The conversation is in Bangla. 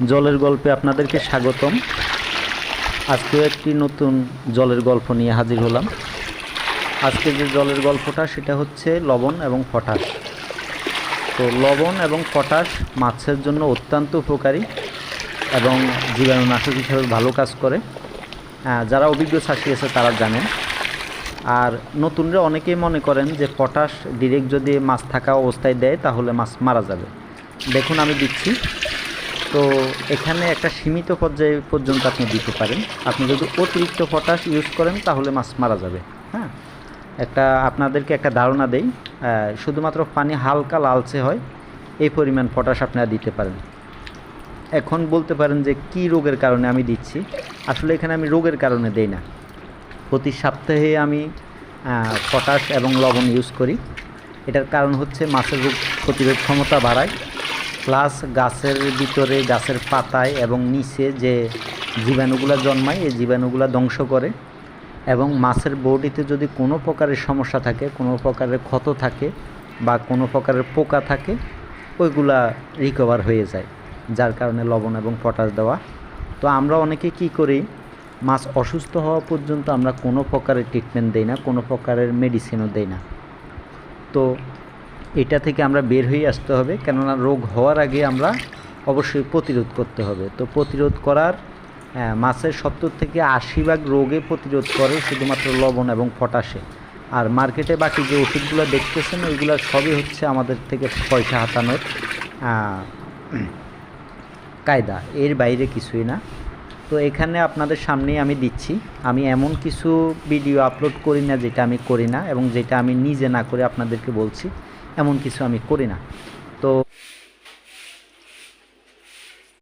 জলের গল্পে আপনাদেরকে স্বাগতম। আজকেও একটি নতুন জলের গল্প নিয়ে হাজির হলাম। আজকে যে জলের গল্পটা সেটা হচ্ছে লবণ এবং পটাশ। তো লবণ এবং পটাশ মাছের জন্য অত্যন্ত উপকারী এবং জীবাণুনাশক হিসেবে ভালো কাজ করে। যারা অভিজ্ঞ চাষি আছে তারা জানেন। আর নতুনরা অনেকেই মনে করেন যে পটাশ ডিরেক্ট যদি মাছ থাকা অবস্থায় দেয় তাহলে মাছ মারা যাবে। দেখুন আমি দিচ্ছি। তো এখানে একটা সীমিত পর্যায়ে পর্যন্ত আপনি দিতে পারেন। আপনি যদি অতিরিক্ত পটাশ ইউজ করেন তাহলে মাছ মারা যাবে। হ্যাঁ, আপনাদেরকে একটা ধারণা দেই, শুধুমাত্র পানি হালকা লালচে হয় এই পরিমাণ পটাশ আপনারা দিতে পারেন। এখন বলতে পারেন যে কি রোগের কারণে আমি দিচ্ছি। আসলে এখানে আমি রোগের কারণে দেই না। প্রতি সপ্তাহে আমি পটাশ এবং লবণ ইউজ করি। এটার কারণ হচ্ছে মাছের রোগ প্রতিরোধ ক্ষমতা বাড়ায়, প্লাস গাছের ভিতরে, গাছের পাতায় এবং নিচে যে জীবাণুগুলো জন্মায় এই জীবাণুগুলো ধ্বংস করে, এবং মাছের বডিতে যদি কোনো প্রকারের সমস্যা থাকে, কোনো প্রকারের ক্ষত থাকে বা কোনো প্রকারের পোকা থাকে, ওইগুলা রিকভার হয়ে যায়, যার কারণে লবণ এবং পটাশ দেওয়া। তো আমরা অনেকে কি করি, মাছ অসুস্থ হওয়া পর্যন্ত আমরা কোনো প্রকারের ট্রিটমেন্ট দেই না, কোনো প্রকারের মেডিসিনও দেই না। তো এটা থেকে আমরা বের হয়ে আসতে হবে, কেননা রোগ হওয়ার আগে আমরা অবশ্যই প্রতিরোধ করতে হবে। তো প্রতিরোধ করার মাছের 70 থেকে 80% রোগে প্রতিরোধ করে শুধুমাত্র লবণ এবং পটাশে। আর মার্কেটে বাকি যে ওষুধগুলো দেখতেছেন ওইগুলো সবই হচ্ছে আমাদের থেকে পয়সা হাতানোর কায়দা, এর বাইরে কিছুই না। তো এখানে আপনাদের সামনেই আমি দিচ্ছি। আমি এমন কিছু ভিডিও আপলোড করি না যেটা আমি করি না, এবং যেটা আমি নিজে না করে আপনাদেরকে বলছি এমন কিছু আমি করি না।